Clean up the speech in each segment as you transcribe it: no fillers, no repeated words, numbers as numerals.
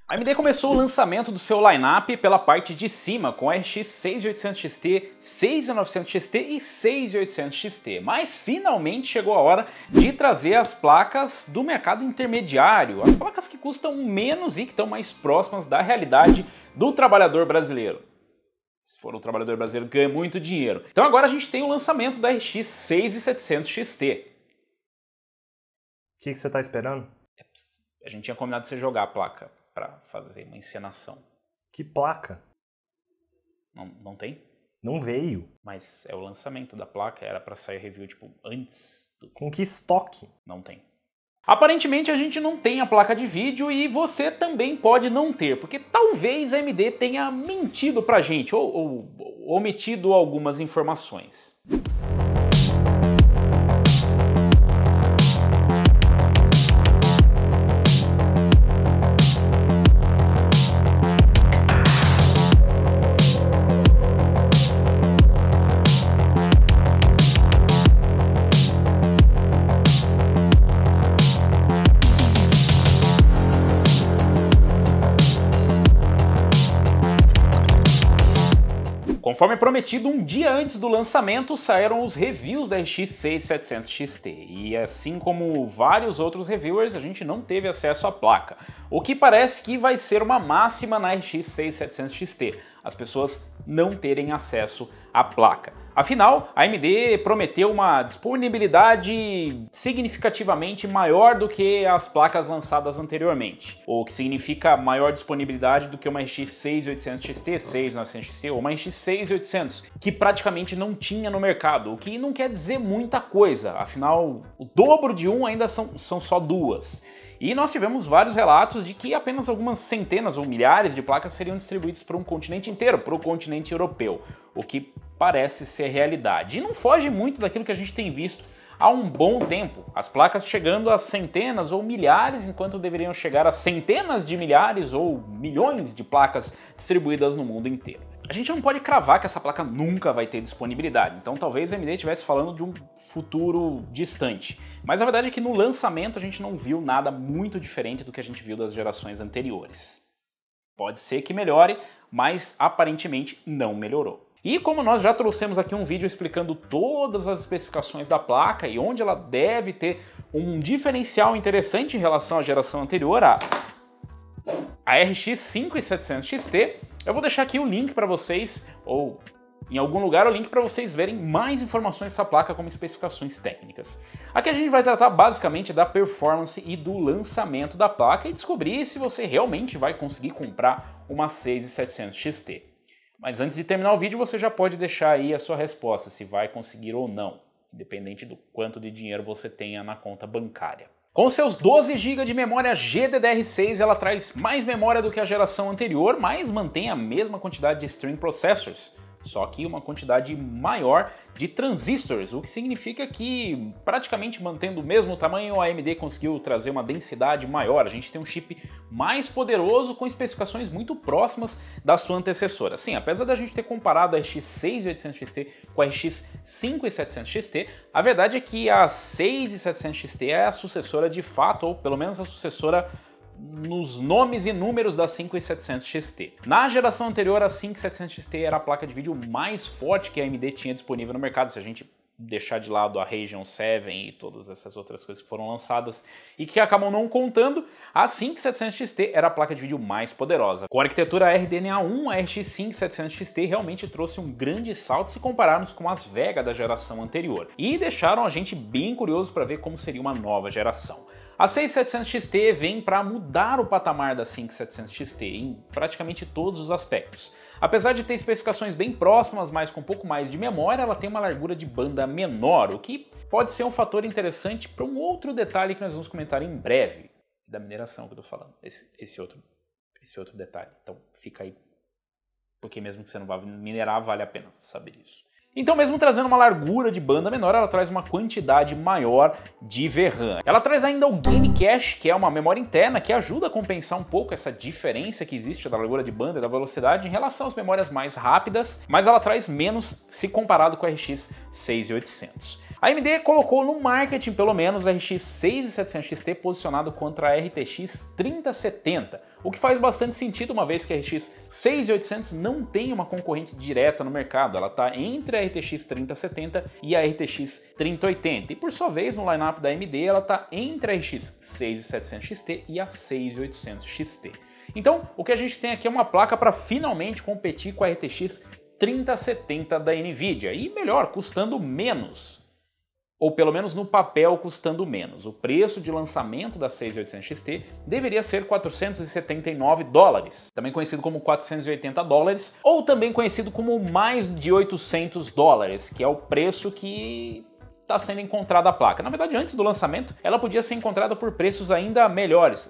A AMD começou o lançamento do seu lineup pela parte de cima, com RX 6800 XT, 6900 XT e 6800 XT, mas finalmente chegou a hora de trazer as placas do mercado intermediário, as placas que custam menos e que estão mais próximas da realidade do trabalhador brasileiro. Se for um trabalhador brasileiro, ganha muito dinheiro. Então agora a gente tem o lançamento da RX 6700 XT. O que você está esperando? A gente tinha combinado de você jogar a placa para fazer uma encenação. Que placa? Não tem? Não veio. Mas é o lançamento da placa, era para sair review tipo antes do... Com que estoque? Não tem. Aparentemente a gente não tem a placa de vídeo e você também pode não ter, porque talvez a AMD tenha mentido pra gente ou omitido algumas informações. Conforme prometido, um dia antes do lançamento saíram os reviews da RX 6700 XT e assim como vários outros reviewers, a gente não teve acesso à placa, o que parece que vai ser uma máxima na RX 6700 XT, as pessoas não terem acesso à placa. Afinal, a AMD prometeu uma disponibilidade significativamente maior do que as placas lançadas anteriormente, o que significa maior disponibilidade do que uma RX 6800 XT, 6900 XT ou uma RX 6800, que praticamente não tinha no mercado, o que não quer dizer muita coisa, afinal, o dobro de um ainda são só duas. E nós tivemos vários relatos de que apenas algumas centenas ou milhares de placas seriam distribuídas para um continente inteiro, para o continente europeu, o que parece ser realidade. E não foge muito daquilo que a gente tem visto há um bom tempo, as placas chegando a centenas ou milhares, enquanto deveriam chegar a centenas de milhares ou milhões de placas distribuídas no mundo inteiro. A gente não pode cravar que essa placa nunca vai ter disponibilidade, então talvez a AMD estivesse falando de um futuro distante. Mas a verdade é que no lançamento a gente não viu nada muito diferente do que a gente viu das gerações anteriores. Pode ser que melhore, mas aparentemente não melhorou. E como nós já trouxemos aqui um vídeo explicando todas as especificações da placa e onde ela deve ter um diferencial interessante em relação à geração anterior, a RX 5700 XT, eu vou deixar aqui o link para vocês, ou em algum lugar o link para vocês verem mais informações dessa placa como especificações técnicas. Aqui a gente vai tratar basicamente da performance e do lançamento da placa e descobrir se você realmente vai conseguir comprar uma 6700 XT. Mas antes de terminar o vídeo, você já pode deixar aí a sua resposta, se vai conseguir ou não, independente do quanto de dinheiro você tenha na conta bancária. Com seus 12 GB de memória GDDR6, ela traz mais memória do que a geração anterior, mas mantém a mesma quantidade de stream processors, só que uma quantidade maior de transistores, o que significa que, praticamente mantendo o mesmo tamanho, a AMD conseguiu trazer uma densidade maior. A gente tem um chip mais poderoso com especificações muito próximas da sua antecessora. Sim, apesar da gente ter comparado a RX 6800 XT com a RX 5700 XT, a verdade é que a 6700 XT é a sucessora de fato, ou pelo menos a sucessora nos nomes e números da 5700 XT. Na geração anterior, a 5700 XT era a placa de vídeo mais forte que a AMD tinha disponível no mercado, se a gente deixar de lado a Radeon 7 e todas essas outras coisas que foram lançadas e que acabam não contando, a 5700 XT era a placa de vídeo mais poderosa. Com a arquitetura RDNA1, a RX 5700 XT realmente trouxe um grande salto se compararmos com as Vega da geração anterior, e deixaram a gente bem curioso para ver como seria uma nova geração. A 6700 XT vem para mudar o patamar da 5700 XT em praticamente todos os aspectos. Apesar de ter especificações bem próximas, mas com um pouco mais de memória, ela tem uma largura de banda menor, o que pode ser um fator interessante para um outro detalhe que nós vamos comentar em breve, da mineração que eu estou falando, esse outro detalhe. Então fica aí, porque mesmo que você não vá minerar, vale a pena saber disso. Então, mesmo trazendo uma largura de banda menor, ela traz uma quantidade maior de VRAM. Ela traz ainda o Game Cache, que é uma memória interna que ajuda a compensar um pouco essa diferença que existe da largura de banda e da velocidade em relação às memórias mais rápidas, mas ela traz menos se comparado com a RX 6800. A AMD colocou no marketing pelo menos a RX 6700 XT posicionado contra a RTX 3070, o que faz bastante sentido uma vez que a RX 6800 não tem uma concorrente direta no mercado, ela está entre a RTX 3070 e a RTX 3080, e por sua vez no lineup da AMD ela está entre a RX 6700 XT e a 6800 XT. Então o que a gente tem aqui é uma placa para finalmente competir com a RTX 3070 da Nvidia, e melhor, custando menos. Ou pelo menos no papel custando menos. O preço de lançamento da 6800 XT deveria ser $479, também conhecido como $480, ou também conhecido como mais de $800, que é o preço que está sendo encontrada a placa. Na verdade, antes do lançamento, ela podia ser encontrada por preços ainda melhores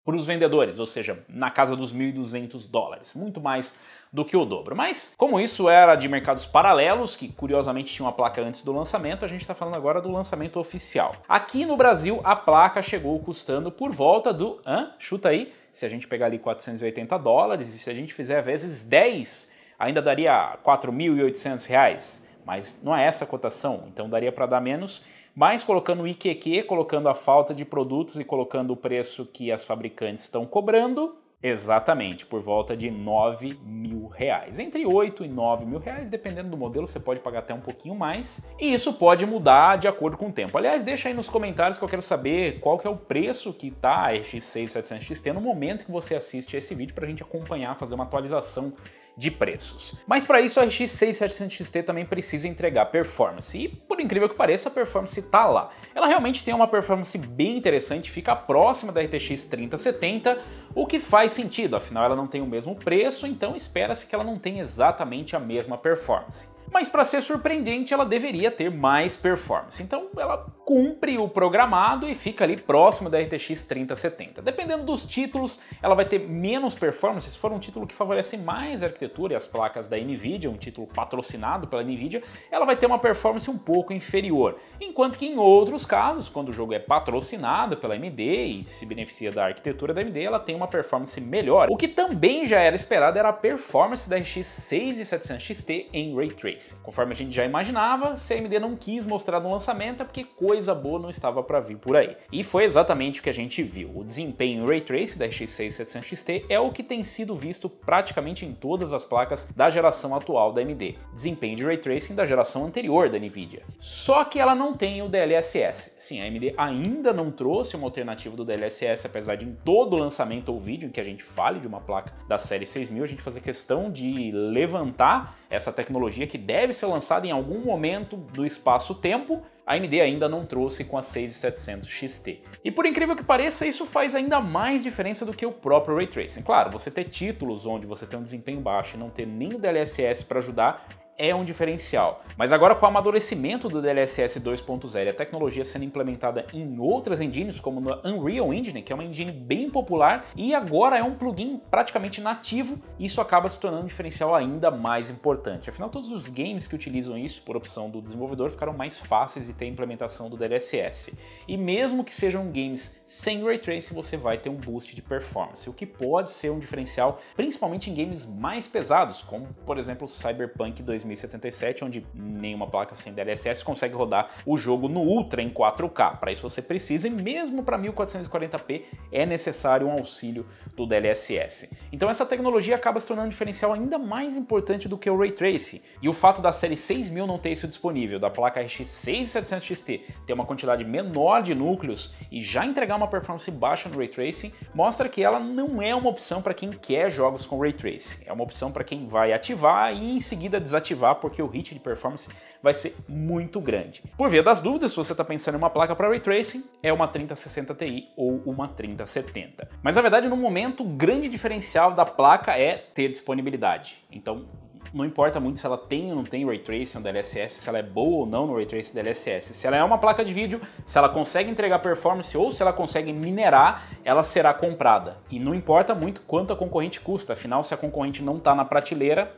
para os vendedores, ou seja, na casa dos $1.200, muito mais do que o dobro. Mas, como isso era de mercados paralelos, que curiosamente tinha uma placa antes do lançamento, a gente está falando agora do lançamento oficial. Aqui no Brasil, a placa chegou custando por volta do... chuta aí, se a gente pegar ali $480, e se a gente fizer vezes 10, ainda daria R$4.800. Mas não é essa a cotação, então daria para dar menos. Mas colocando o IQQ, colocando a falta de produtos e colocando o preço que as fabricantes estão cobrando, exatamente, por volta de R$9.000. Entre R$8.000 e R$9.000, dependendo do modelo, você pode pagar até um pouquinho mais. E isso pode mudar de acordo com o tempo. Aliás, deixa aí nos comentários que eu quero saber qual que é o preço que tá a RX 6700 XT no momento que você assiste a esse vídeo, para a gente acompanhar, fazer uma atualização de preços. Mas para isso a RX 6700 XT também precisa entregar performance, e por incrível que pareça a performance tá lá. Ela realmente tem uma performance bem interessante, fica próxima da RTX 3070, o que faz sentido, afinal ela não tem o mesmo preço, então espera-se que ela não tenha exatamente a mesma performance. Mas para ser surpreendente, ela deveria ter mais performance. Então ela cumpre o programado e fica ali próximo da RTX 3070. Dependendo dos títulos, ela vai ter menos performance. Se for um título que favorece mais a arquitetura e as placas da Nvidia, um título patrocinado pela Nvidia, ela vai ter uma performance um pouco inferior. Enquanto que em outros casos, quando o jogo é patrocinado pela AMD e se beneficia da arquitetura da AMD, ela tem uma performance melhor. O que também já era esperado era a performance da RX 6700 XT em Ray Tracing. Conforme a gente já imaginava, se a AMD não quis mostrar no lançamento é porque coisa boa não estava para vir por aí. E foi exatamente o que a gente viu. O desempenho Ray Tracing da RX 6700 XT é o que tem sido visto praticamente em todas as placas da geração atual da AMD. Desempenho de Ray Tracing da geração anterior da Nvidia. Só que ela não tem o DLSS. Sim, a AMD ainda não trouxe uma alternativa do DLSS, apesar de em todo lançamento ou vídeo em que a gente fale de uma placa da série 6000, a gente fazer questão de levantar essa tecnologia que deve ser lançada em algum momento do espaço-tempo. A AMD ainda não trouxe com a 6700 XT. E por incrível que pareça, isso faz ainda mais diferença do que o próprio Ray Tracing. Claro, você ter títulos onde você tem um desempenho baixo e não ter nem o DLSS para ajudar é um diferencial. Mas agora com o amadurecimento do DLSS 2.0 e a tecnologia sendo implementada em outras engines, como no Unreal Engine, que é uma engine bem popular e agora é um plugin praticamente nativo, isso acaba se tornando um diferencial ainda mais importante. Afinal, todos os games que utilizam isso por opção do desenvolvedor ficaram mais fáceis de ter a implementação do DLSS. E mesmo que sejam games sem Ray Tracing, você vai ter um boost de performance, o que pode ser um diferencial principalmente em games mais pesados, como por exemplo Cyberpunk 2077, onde nenhuma placa sem DLSS consegue rodar o jogo no Ultra em 4K. Para isso você precisa, e mesmo para 1440p é necessário um auxílio do DLSS. Então essa tecnologia acaba se tornando um diferencial ainda mais importante do que o Ray Tracing. E o fato da série 6000 não ter isso disponível, da placa RX 6700 XT ter uma quantidade menor de núcleos e já entregar uma performance baixa no Ray Tracing, mostra que ela não é uma opção para quem quer jogos com Ray Tracing. É uma opção para quem vai ativar e em seguida desativar, porque o hit de performance vai ser muito grande. Por via das dúvidas, se você está pensando em uma placa para Ray Tracing, é uma 3060 Ti ou uma 3070. Mas na verdade, no momento, o grande diferencial da placa é ter disponibilidade. Então, não importa muito se ela tem ou não tem Ray Tracing ou DLSS, se ela é boa ou não no Ray Tracing DLSS. Se ela é uma placa de vídeo, se ela consegue entregar performance ou se ela consegue minerar, ela será comprada. E não importa muito quanto a concorrente custa, afinal, se a concorrente não está na prateleira,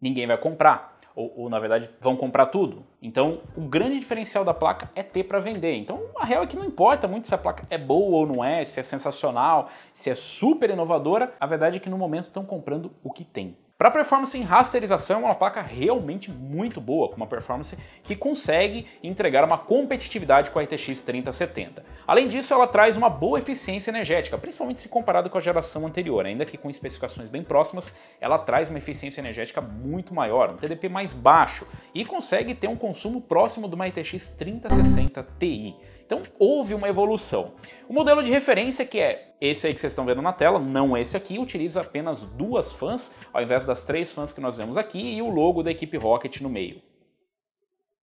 ninguém vai comprar. Ou na verdade vão comprar tudo. Então o grande diferencial da placa é ter para vender. Então a real é que não importa muito se a placa é boa ou não é, se é sensacional, se é super inovadora, a verdade é que no momento estão comprando o que tem. Para performance em rasterização, é uma placa realmente muito boa, com uma performance que consegue entregar uma competitividade com a RTX 3070. Além disso, ela traz uma boa eficiência energética, principalmente se comparado com a geração anterior, ainda que com especificações bem próximas, ela traz uma eficiência energética muito maior, um TDP mais baixo, e consegue ter um consumo próximo de uma RTX 3060 Ti. Então houve uma evolução. O modelo de referência, que é esse aí que vocês estão vendo na tela, não esse aqui, utiliza apenas 2 fãs, ao invés das 3 fãs que nós vemos aqui, e o logo da equipe Rocket no meio.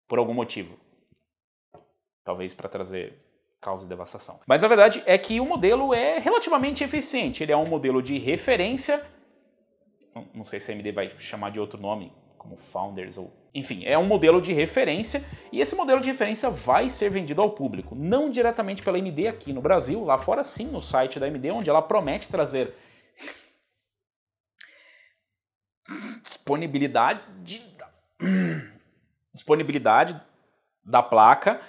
Por algum motivo. Talvez para trazer causa e devastação. Mas a verdade é que o modelo é relativamente eficiente. Ele é um modelo de referência, não sei se a AMD vai chamar de outro nome, como Founders ou... Enfim, é um modelo de referência e esse modelo de referência vai ser vendido ao público, não diretamente pela AMD aqui no Brasil, lá fora sim no site da AMD, onde ela promete trazer disponibilidade da placa.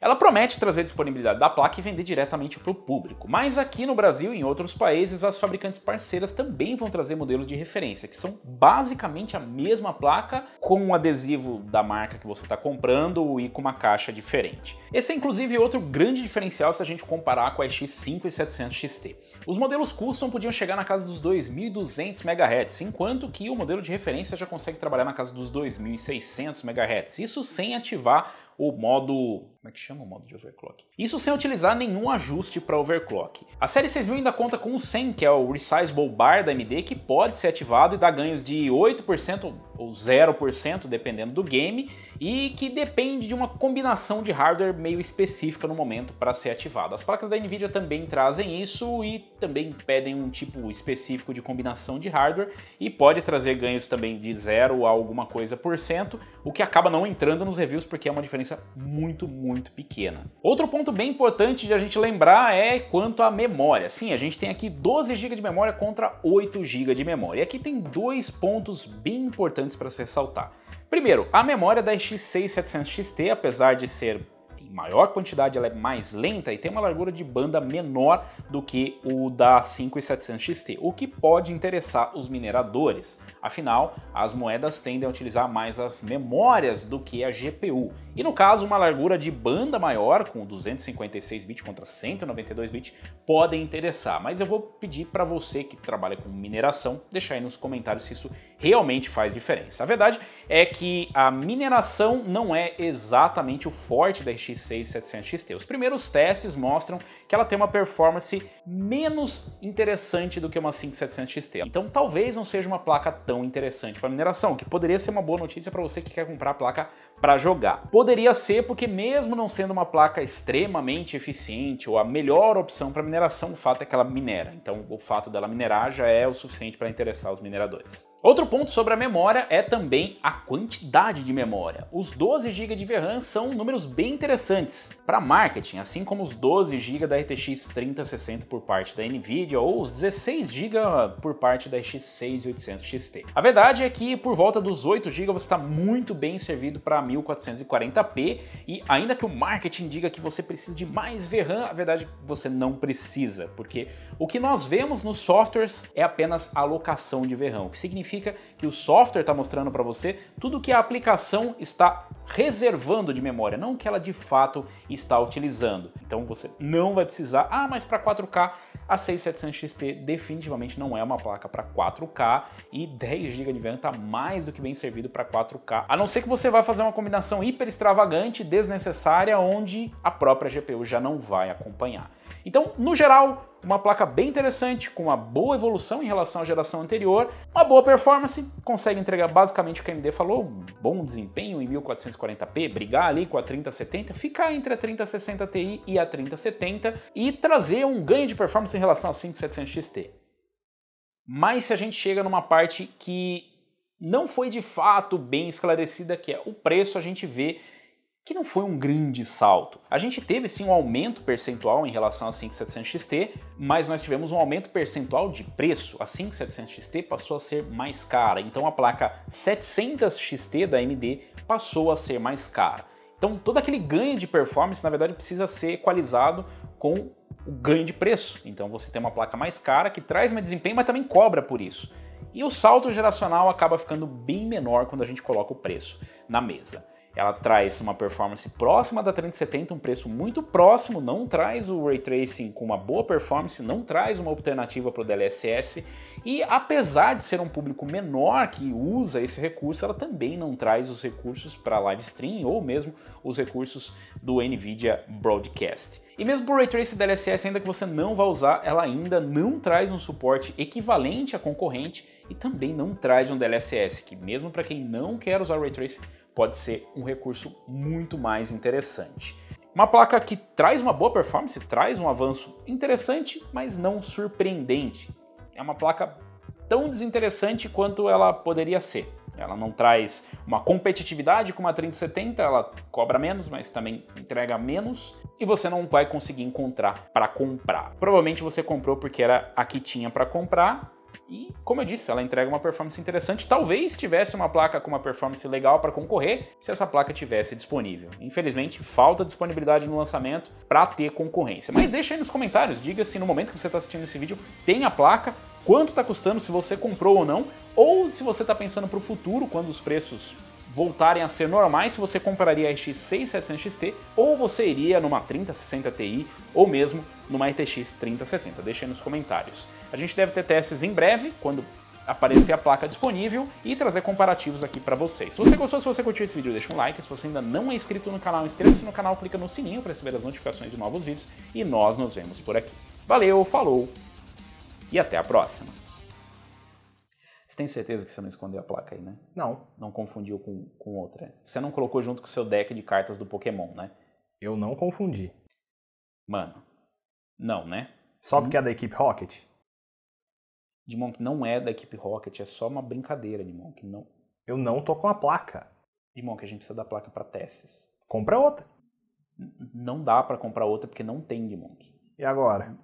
Ela promete trazer disponibilidade da placa e vender diretamente para o público, mas aqui no Brasil e em outros países as fabricantes parceiras também vão trazer modelos de referência, que são basicamente a mesma placa com um adesivo da marca que você está comprando e com uma caixa diferente. Esse é inclusive outro grande diferencial se a gente comparar com a RX 5700 XT. Os modelos custom podiam chegar na casa dos 2.200 MHz, enquanto que o modelo de referência já consegue trabalhar na casa dos 2.600 MHz, isso sem ativar o modo... como é que chama o modo de overclock? Isso sem utilizar nenhum ajuste para overclock. A série 6000 ainda conta com o SEM, que é o Resizable Bar da AMD, que pode ser ativado e dá ganhos de 8% ou 0%, dependendo do game, e que depende de uma combinação de hardware meio específica no momento para ser ativado. As placas da NVIDIA também trazem isso e também pedem um tipo específico de combinação de hardware e pode trazer ganhos também de 0 a alguma coisa por cento, o que acaba não entrando nos reviews porque é uma diferença muito pequena. Outro ponto bem importante de a gente lembrar é quanto à memória. Sim, a gente tem aqui 12 GB de memória contra 8 GB de memória. E aqui tem 2 pontos bem importantes para se ressaltar. Primeiro, a memória da RX 6700 XT, apesar de ser em maior quantidade, ela é mais lenta e tem uma largura de banda menor do que o da 5700 XT, o que pode interessar os mineradores. Afinal, as moedas tendem a utilizar mais as memórias do que a GPU. E no caso, uma largura de banda maior, com 256 bits contra 192 bits, podem interessar. Mas eu vou pedir para você que trabalha com mineração, deixar aí nos comentários se isso realmente faz diferença. A verdade é que a mineração não é exatamente o forte da RX 6700 XT. Os primeiros testes mostram que ela tem uma performance menos interessante do que uma 5700 XT. Então talvez não seja uma placa tão interessante para mineração, o que poderia ser uma boa notícia para você que quer comprar a placa para jogar. Poderia ser porque mesmo não sendo uma placa extremamente eficiente ou a melhor opção para mineração, o fato é que ela minera. Então o fato dela minerar já é o suficiente para interessar os mineradores. Outro ponto sobre a memória é também a quantidade de memória. Os 12 GB de VRAM são números bem interessantes para marketing, assim como os 12 GB da RTX 3060 por parte da NVIDIA ou os 16 GB por parte da RX 6800 XT. A verdade é que por volta dos 8 GB você está muito bem servido para 1440p e ainda que o marketing diga que você precisa de mais VRAM, a verdade é que você não precisa, porque o que nós vemos nos softwares é apenas alocação de VRAM, o que significa que o software está mostrando para você tudo que a aplicação está reservando de memória, não que ela de fato está utilizando. Então você não vai precisar, mas para 4K a 6700 XT definitivamente não é uma placa para 4K e 10 GB de VRAM está mais do que bem servido para 4K, a não ser que você vá fazer uma combinação hiper extravagante, desnecessária, onde a própria GPU já não vai acompanhar. Então, no geral, uma placa bem interessante, com uma boa evolução em relação à geração anterior, uma boa performance, consegue entregar basicamente o que a AMD falou, um bom desempenho em 1440p, brigar ali com a 3070, ficar entre a 3060 Ti e a 3070 e trazer um ganho de performance em relação ao 5700 XT. Mas se a gente chega numa parte que não foi de fato bem esclarecida, que é o preço, a gente vê que não foi um grande salto. A gente teve sim um aumento percentual em relação à 5700 XT, mas nós tivemos um aumento percentual de preço. A 5700 XT passou a ser mais cara, então a placa 700 XT da AMD passou a ser mais cara. Então todo aquele ganho de performance, na verdade, precisa ser equalizado com o ganho de preço. Então você tem uma placa mais cara que traz mais desempenho, mas também cobra por isso. E o salto geracional acaba ficando bem menor quando a gente coloca o preço na mesa. Ela traz uma performance próxima da 3070, um preço muito próximo, não traz o Ray Tracing com uma boa performance, não traz uma alternativa para o DLSS, e apesar de ser um público menor que usa esse recurso, ela também não traz os recursos para live stream ou mesmo os recursos do NVIDIA Broadcast. E mesmo por Ray Tracing DLSS, ainda que você não vá usar, ela ainda não traz um suporte equivalente à concorrente e também não traz um DLSS, que mesmo para quem não quer usar Ray Tracing, pode ser um recurso muito mais interessante. Uma placa que traz uma boa performance, traz um avanço interessante, mas não surpreendente. É uma placa tão desinteressante quanto ela poderia ser. Ela não traz uma competitividade com uma 3070, ela cobra menos, mas também entrega menos, e você não vai conseguir encontrar para comprar. Provavelmente você comprou porque era a que tinha para comprar, e, como eu disse, ela entrega uma performance interessante. Talvez tivesse uma placa com uma performance legal para concorrer se essa placa tivesse disponível. Infelizmente, falta disponibilidade no lançamento para ter concorrência. Mas deixa aí nos comentários, diga se no momento que você está assistindo esse vídeo tem a placa, quanto está custando, se você comprou ou não, ou se você está pensando para o futuro, quando os preços voltarem a ser normais, se você compraria a RX 6700 XT ou você iria numa 3060 Ti ou mesmo numa RTX 3070. Deixa aí nos comentários. A gente deve ter testes em breve, quando aparecer a placa disponível, e trazer comparativos aqui para vocês. Se você gostou, se você curtiu esse vídeo, deixa um like. Se você ainda não é inscrito no canal, inscreva-se no canal, clica no sininho para receber as notificações de novos vídeos e nós nos vemos por aqui. Valeu, falou e até a próxima. Você tem certeza que você não escondeu a placa aí, né? Não. Não confundiu com outra. Você não colocou junto com o seu deck de cartas do Pokémon, né? Eu não confundi. Mano, não, né? Só porque é da equipe Rocket? Dimonk não é da equipe Rocket, é só uma brincadeira, Dimonk. Não. Eu não tô com a placa. Dimonk, a gente precisa da placa para testes. Compra outra. Não dá para comprar outra porque não tem, Dimonk. E agora?